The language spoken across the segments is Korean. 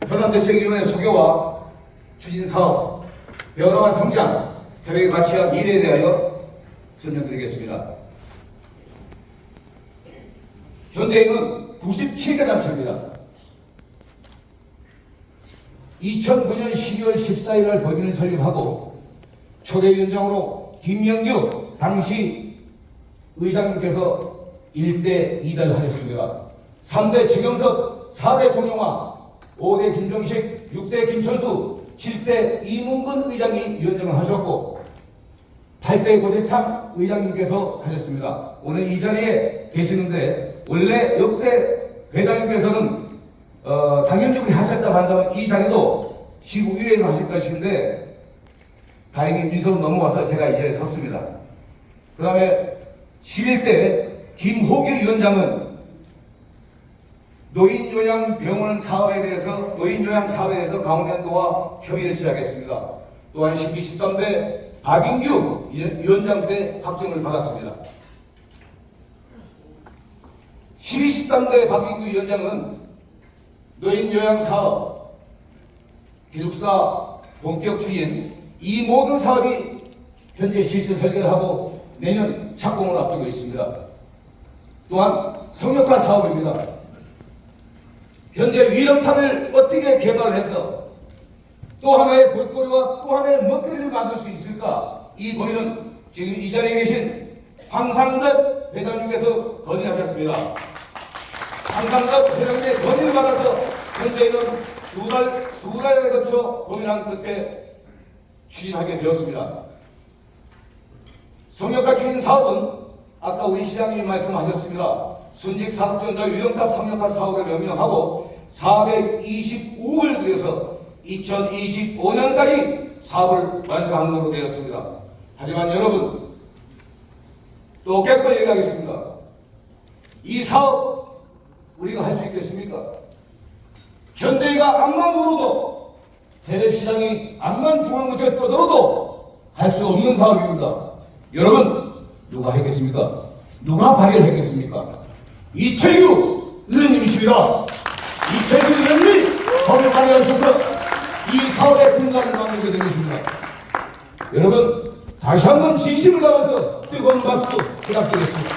현안대책위원회 소개와 추진사업, 변화와 성장, 태백의 가치와 미래에 대하여 설명드리겠습니다. 현대인은 97개 단체입니다. 2009년 12월 14일 날 법인을 설립하고 초대위원장으로 김영규 당시 의장님께서 1대 2달 하셨습니다. 3대 최경석, 4대 송영화, 5대 김정식, 6대 김철수, 7대 이문근 의장이 위원장을 하셨고 8대 고대창 의장님께서 하셨습니다. 오늘 이 자리에 계시는데 원래 역대 회장님께서는 당연적으로 하셨다고 한다면 이 자리도 시국위에서 하실 것인데 다행히 민서로 넘어와서 제가 이 자리에 섰습니다. 그 다음에 11대 김호규 위원장은 노인요양병원 사업에 대해서 강원랜드와 협의를 시작했습니다. 또한 12, 13대 박인규 위원장 때 확정을 받았습니다. 12, 13대 박인규 위원장은 노인요양사업, 기숙사 본격 추진 이 모든 사업이 현재 실시 설계를 하고 내년 착공을 앞두고 있습니다. 또한 성역화 사업입니다. 현재 위령탑을 어떻게 개발을 해서 또 하나의 볼거리와 또 하나의 먹거리를 만들 수 있을까? 이 고민은 지금 이 자리에 계신 황상덕 회장님께서 건의하셨습니다. 황상덕 회장님의 건의를 받아서 현재는 두 달에 거쳐 고민한 끝에 추진하게 되었습니다. 성역화 추진 사업은 아까 우리 시장님이 말씀하셨습니다. 순직 사업전자 위령탑 성역화 사업을 명명하고 425억을 들여서 2025년까지 사업을 완성하는 것으로 되었습니다. 하지만 여러분 또 깨끗이 얘기하겠습니다. 이 사업 우리가 할 수 있겠습니까? 현대가 암만 울어도 대대시장이 암만 중앙무역에 떠들어도 할 수 없는 사업입니다. 여러분 누가 했겠습니까? 누가 발의했겠습니까? 이철규 의원님이십니다. 이철규 의원님이 법을 발의하셔서 이 사업의 근간을 만들게 된 것입니다. 여러분 다시 한번 진심을 담아서 뜨거운 박수 부탁드리겠습니다.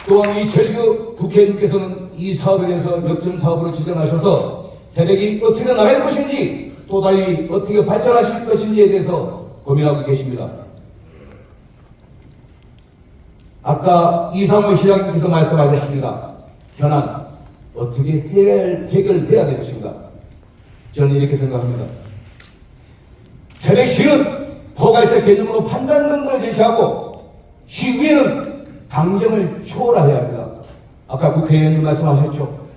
또한 이철규 국회의원님께서는 이 사업에 대해서 역점 사업으로 지정하셔서 태백이 어떻게 나갈 것인지 또 달리 어떻게 발전하실 것인지에 대해서 고민하고 계십니다. 아까 이상호 시장님께서 말씀하셨습니다. 현안 어떻게 해결해야 될 것인가? 저는 이렇게 생각합니다. 태백시는 포괄적 개념으로 판단 능력을 제시하고 시의회는 당정을 초월해야 합니다. 아까 국회의원님 말씀하셨죠.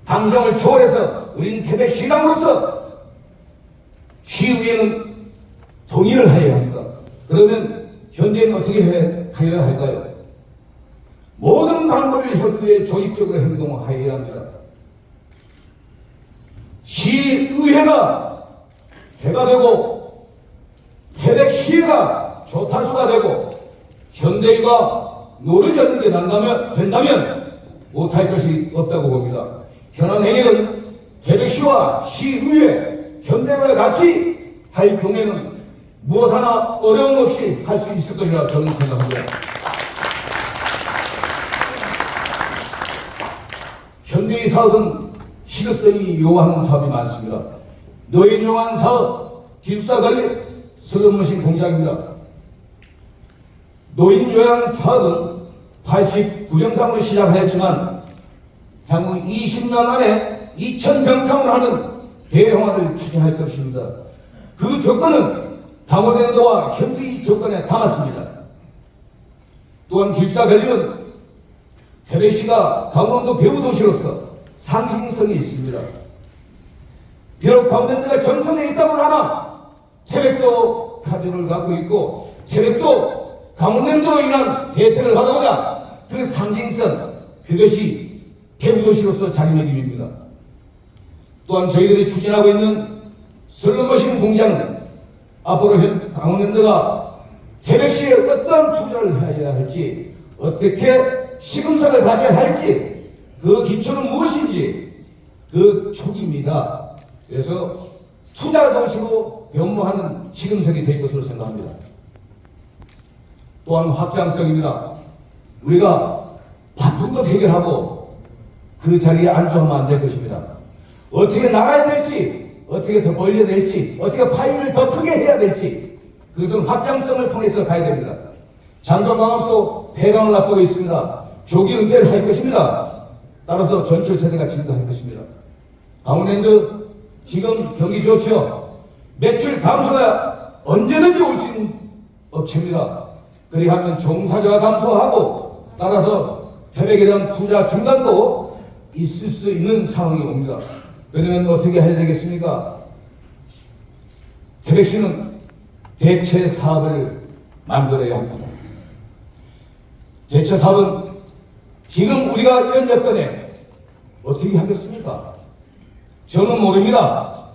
당정을 초월해서 우리는 태백시당으로서 시의회는 동의를 해야 합니다. 그러면 현재는 어떻게 해야 할까요? 모든 방법을 협의에 조직적으로 행동하여야 합니다. 시의회가 해가 되고 태백시가 조타수가 되고 현대가 노르젓는 게 된다면 못할 것이 없다고 봅니다. 현안 행위는 태백시와 시의회, 현대와 같이 할 경우에는 무엇 하나 어려움 없이 할 수 있을 것이라 저는 생각합니다. 현대의 사업은 시급성이 요구하는 사업이 많습니다. 노인요양 사업, 기숙사 건립, 슬롯머신 공장입니다. 노인요양 사업은 89병상으로 시작하였지만 향후 20년 안에 2000병상을 하는 대형화를 추진할 것입니다. 그 조건은 강원랜드와 현비 조건에 담았습니다. 또한 기숙사 건립은 태백시가 강원도 배후도시로서 상징성이 있습니다. 비록 강원랜드가 전선에 있다고 하나 태백도 가족을 갖고 있고 태백도 강원랜드로 인한 혜택을 받아보자. 그 상징성, 그것이 배후도시로서 자리매김입니다. 또한 저희들이 추진하고 있는 슬롯머신 공장은 앞으로 강원랜드가 태백시에 어떤 투자를 해야 할지, 어떻게 시금석을 가져야 할지, 그 기초는 무엇인지 그 촉입니다. 그래서 투자 도시로 변모하는 시금석이 될 것으로 생각합니다. 또한 확장성입니다. 우리가 바쁜 것 해결하고 그 자리에 안주하면 안 될 것입니다. 어떻게 나가야 될지, 어떻게 더 벌려야 될지, 어떻게 파일을 더 크게 해야 될지, 그것은 확장성을 통해서 가야 됩니다. 장성광업소 폐강을 앞두고 있습니다. 조기 은퇴를 할 것입니다. 따라서 전철 세대가 증가할 것입니다. 강원랜드 지금 경기 좋죠. 매출 감소가 언제든지 올 수 있는 업체입니다. 그리하면 종사자가 감소하고 따라서 태백에 대한 투자 중단도 있을 수 있는 상황이 옵니다. 그러면 어떻게 해야 되겠습니까? 태백시는 대체 사업을 만들어야 합니다. 대체 사업은 지금 우리가 이런 여건에 어떻게 하겠습니까? 저는 모릅니다.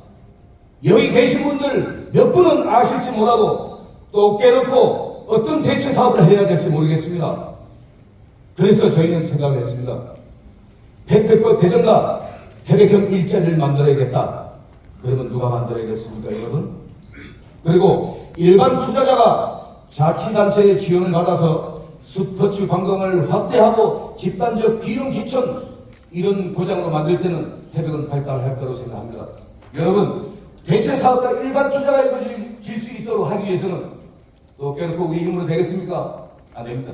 여기 계신 분들 몇 분은 아실지 몰라도 또 깨놓고 어떤 대체 사업을 해야 될지 모르겠습니다. 그래서 저희는 생각을 했습니다. 혜택법 대전과 태백형 일자리를 만들어야겠다. 그러면 누가 만들어야겠습니까, 여러분? 그리고 일반 투자자가 자치단체의 지원을 받아서 스포츠 관광을 확대하고 집단적 비용 기천 이런 고장으로 만들 때는 태백은 발달할 거라고 생각합니다. 여러분, 대체 사업과 일반 투자가 이루어질 수 있도록 하기 위해서는 또 깨놓고 우리 힘으로 되겠습니까? 안 됩니다.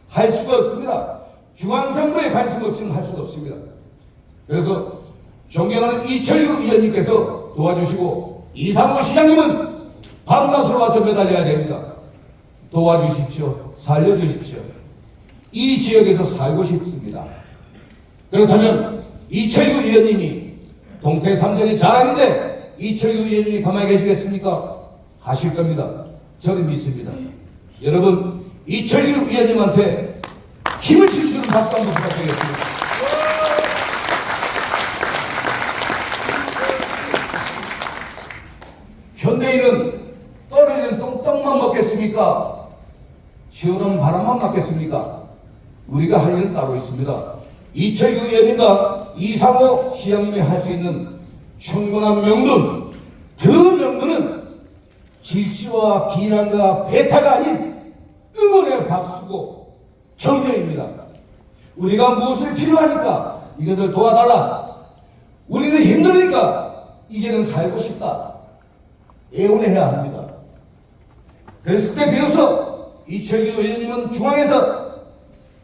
할 수가 없습니다. 중앙정부에 관심 없이는 할 수가 없습니다. 그래서 존경하는 이철규 의원님께서 도와주시고 이상호 시장님은 밤낮으로 와서 매달려야 됩니다. 도와주십시오. 살려주십시오. 이 지역에서 살고 싶습니다. 그렇다면 이철규 의원님이 동태 삼전이 자랑인데 이철규 의원님이 가만히 계시겠습니까? 하실 겁니다. 저는 믿습니다. 여러분, 이철규 의원님한테 힘을 실어주는 박수 한번 부탁드리겠습니다. 현대인은 떨어지는 똥떡만 먹겠습니까? 시원한 바람만 맞겠습니까? 우리가 할 일은 따로 있습니다. 이철규 의원님과 이상호 시장님이 할 수 있는 충분한 명분, 그 명분은 질시와 비난과 배타가 아닌 응원의 박수고 격려입니다. 우리가 무엇을 필요하니까 이것을 도와달라. 우리는 힘드니까 이제는 살고 싶다. 애원해야 합니다. 그랬을 때 비로소 이철규 의원님은 중앙에서,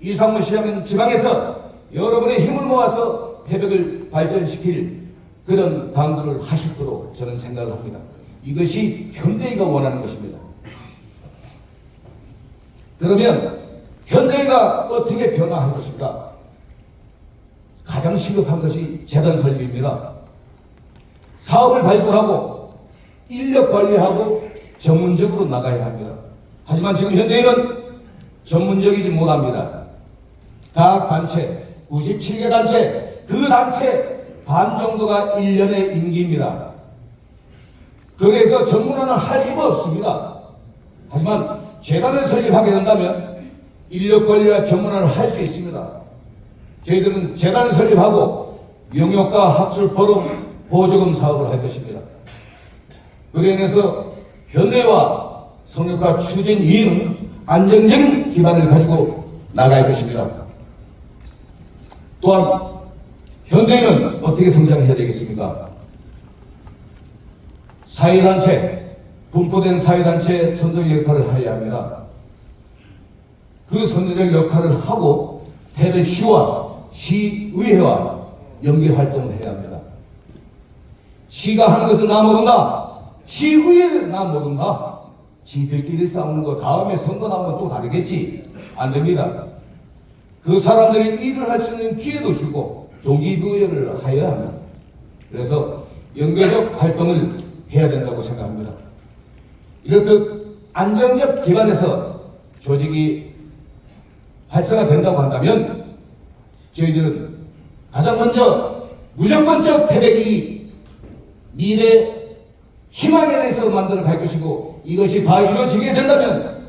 이상호 시장은 지방에서 여러분의 힘을 모아서 태백을 발전시킬 그런 당부를 하실 거로 저는 생각을 합니다. 이것이 현대의가 원하는 것입니다. 그러면 현대의가 어떻게 변화할 것인가? 가장 시급한 것이 재단 설립입니다. 사업을 발굴하고 인력 관리하고 전문적으로 나가야 합니다. 하지만 지금 현대인은 전문적이지 못합니다. 각 단체, 97개 단체, 그 단체 반 정도가 1년의 임기입니다. 그래서 전문화는 할 수가 없습니다. 하지만 재단을 설립하게 된다면 인력 관리와 전문화를 할 수 있습니다. 저희들은 재단 설립하고 용역과 학술 포럼 보조금 사업을 할 것입니다. 그로 인해서 현대와 성역과 추진 이익은 안정적인 기반을 가지고 나갈 것입니다. 또한 현대인은 어떻게 성장해야 되겠습니까? 사회단체, 분포된 사회단체의 선정 역할을 해야 합니다. 그 선정적 역할을 하고 태백시와 시의회와 연계활동을 해야 합니다. 시가 하는 것은 나 모른다. 시의회는 나 모른다. 지들끼리 싸우는 거 다음에 선거 나오면 또 다르겠지. 안 됩니다. 그 사람들이 일을 할 수 있는 기회도 주고 동기부여를 하여야 합니다. 그래서 연계적 활동을 해야 된다고 생각합니다. 이렇듯 안정적 기반에서 조직이 활성화된다고 한다면 저희들은 가장 먼저 무조건적 태백이 미래 희망에 대해서 만들어 갈 것이고, 이것이 다 이루어지게 된다면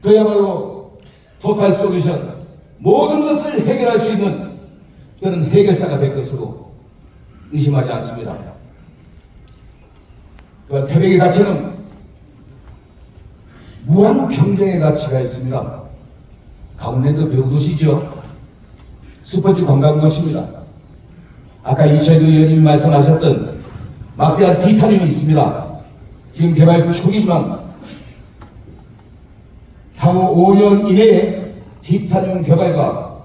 그야말로 토탈 솔루션, 모든 것을 해결할 수 있는 그런 해결사가 될 것으로 의심하지 않습니다. 그 태백의 가치는 무한 경쟁의 가치가 있습니다. 강원랜드 배우도시죠. 스포츠 관광도시입니다. 아까 이철규 의원님이 말씀하셨던 막대한 티타늄이 있습니다. 지금 개발 초기지만 향후 5년 이내에 티타늄 개발과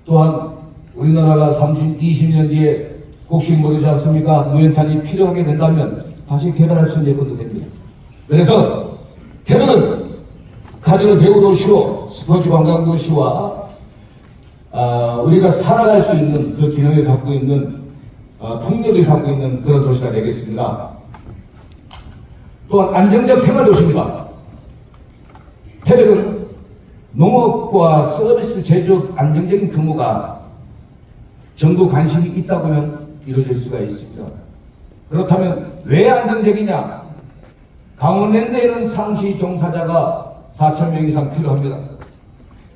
또한 우리나라가 20년 뒤에 혹시 모르지 않습니까? 무연탄이 필요하게 된다면 다시 개발할 수 있는 것도 됩니다. 그래서 태백은 가정의 배우도시로 스포츠 관광도시와 우리가 살아갈 수 있는 그 기능을 갖고 있는 풍력을 갖고 있는 그런 도시가 되겠습니다. 또한 안정적 생활도시입니다. 태백은 농업과 서비스 제조업 안정적인 규모가 정부 관심이 있다고 하면 이루어질 수가 있습니다. 그렇다면 왜 안정적이냐? 강원랜드에는 상시 종사자가 4,000명 이상 필요합니다.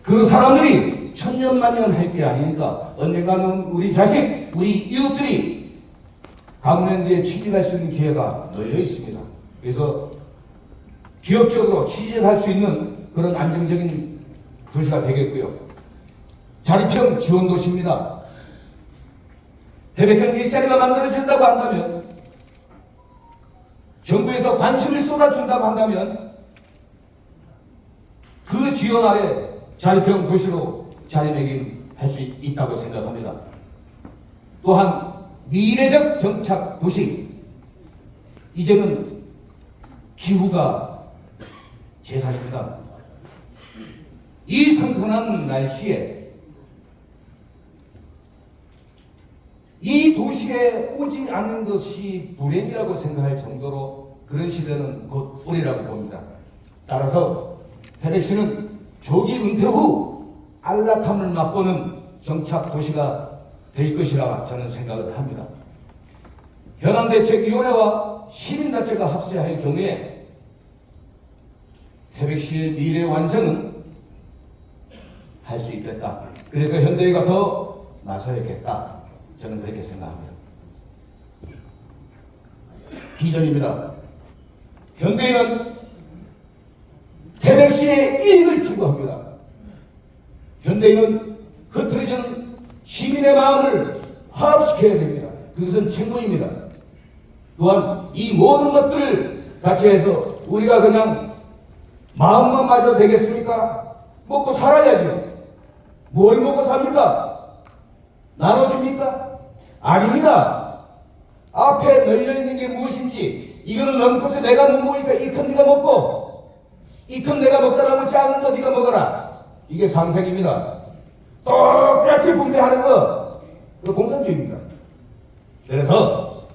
그 사람들이 천년만년 할 게 아니니까 언젠가는 우리 자식, 우리 이웃들이 강원랜드에 취직할 수 있는 기회가 널려 있습니다. 그래서 기업적으로 취직할 수 있는 그런 안정적인 도시가 되겠고요. 자립형 지원도시입니다. 태백형 일자리가 만들어진다고 한다면, 정부에서 관심을 쏟아준다고 한다면 그 지원 아래 자립형 도시로 자리매김할 수 있다고 생각합니다. 또한 미래적 정착 도시, 이제는 기후가 재산입니다. 이 선선한 날씨에 이 도시에 오지 않는 것이 불행이라고 생각할 정도로 그런 시대는 곧 오리라고 봅니다. 따라서 태백시는 조기 은퇴 후 안락함을 맛보는 정착 도시가 될 것이라 저는 생각을 합니다. 현안대책위원회와 시민단체가 합세할 경우에 태백시의 미래 완성은 할 수 있겠다. 그래서 현대가 더 나서야겠다. 저는 그렇게 생각합니다. 비전입니다. 현대인은 태백시의 이익을 추구합니다. 현대인은 흐트러진 시민의 마음을 화합시켜야 됩니다. 그것은 책무입니다. 또한 이 모든 것들을 같이 해서 우리가 그냥 마음만 가져도 되겠습니까? 먹고 살아야죠. 뭘 먹고 삽니까? 나눠줍니까? 아닙니다. 앞에 널려있는 게 무엇인지, 이거는 넘고서 내가 못 먹으니까 이 큰 네가 먹고, 이 큰 내가 먹다 남은 작은 거 네가 먹어라. 이게 상생입니다. 똑같이 분배하는 거, 그거 공산주의입니다. 그래서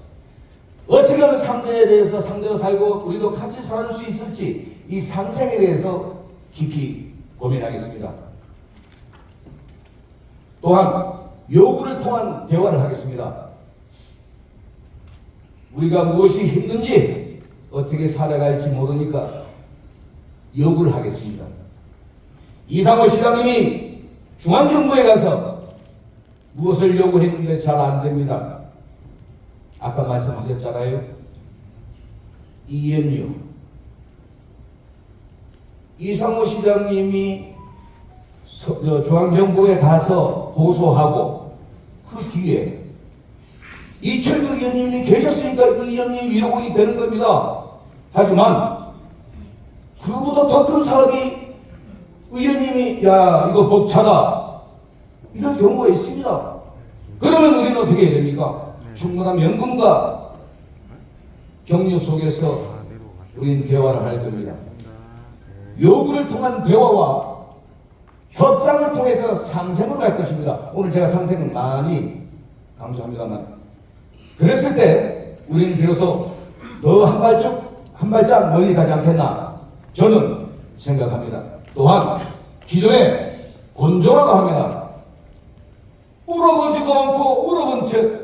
어떻게 하면 상대에 대해서 상대가 살고 우리도 같이 살 수 있을지, 이 상생에 대해서 깊이 고민하겠습니다. 또한 요구를 통한 대화를 하겠습니다. 우리가 무엇이 힘든지 어떻게 살아갈지 모르니까 요구를 하겠습니다. 이상호 시장님이 중앙정부에 가서 무엇을 요구했는데 잘 안 됩니다. 아까 말씀하셨잖아요. EMU. 이상호 시장님이 중앙정부에 가서 호소하고 그 뒤에 이철규 의원님이 계셨으니까 이 의원님이 이러고 되는 겁니다. 하지만 그보다 더 큰 사람이 의원님이 야 이거 벅차다 이런 경우가 있습니다. 그러면 우리는 어떻게 해야 됩니까? 충분한 연금과 격려 속에서 우리는 대화를 할 겁니다. 요구를 통한 대화와 협상을 통해서 상생을 갈 것입니다. 오늘 제가 상생을 많이 강조합니다만, 그랬을 때 우리는 비로소 더 한 발짝 멀리 가지 않겠나 저는 생각합니다. 또한 기존에 곤조라고 합니다. 울어보지도 않고 울어본 채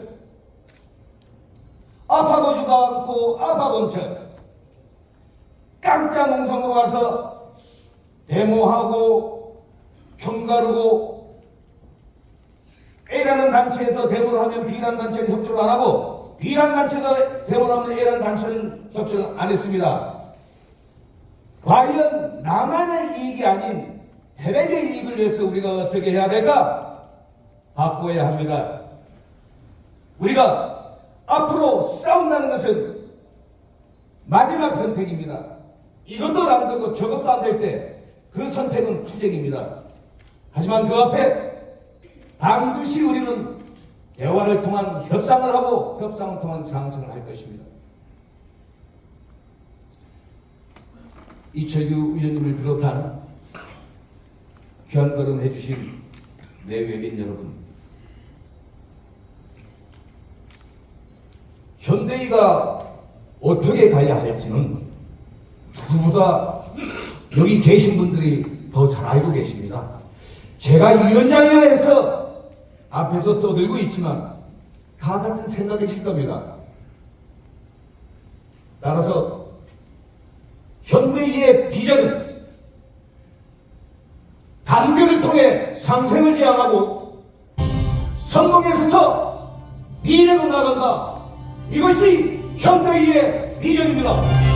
아파보지도 않고 아파본 척 깜짝 몽성으로 가서 데모하고 평가르고 A라는 단체에서 데모를 하면 B라는 단체는 협조를 안 하고 B라는 단체에서 데모를 하면 A라는 단체는 협조를 안 했습니다. 과연 나만의 이익이 아닌 대백의 이익을 위해서 우리가 어떻게 해야 될까? 바꿔야 합니다. 우리가 앞으로 싸운다는 것은 마지막 선택입니다. 이것도 안 되고 저것도 안 될 때 그 선택은 투쟁입니다. 하지만 그 앞에 반드시 우리는 대화를 통한 협상을 하고 협상을 통한 상승을 할 것입니다. 이철규 의원님을 비롯한 귀한 걸음 해주신 내 외빈 여러분, 현대의가 어떻게 가야 할지는 누구보다 여기 계신 분들이 더 잘 알고 계십니다. 제가 위원장이라 해서 앞에서 떠들고 있지만 다 같은 생각이실 겁니다. 따라서 현대의의 비전은 단결을 통해 상생을 지향하고 성공에 서서 미래로 나간다. 이것이 현대의의 비전입니다.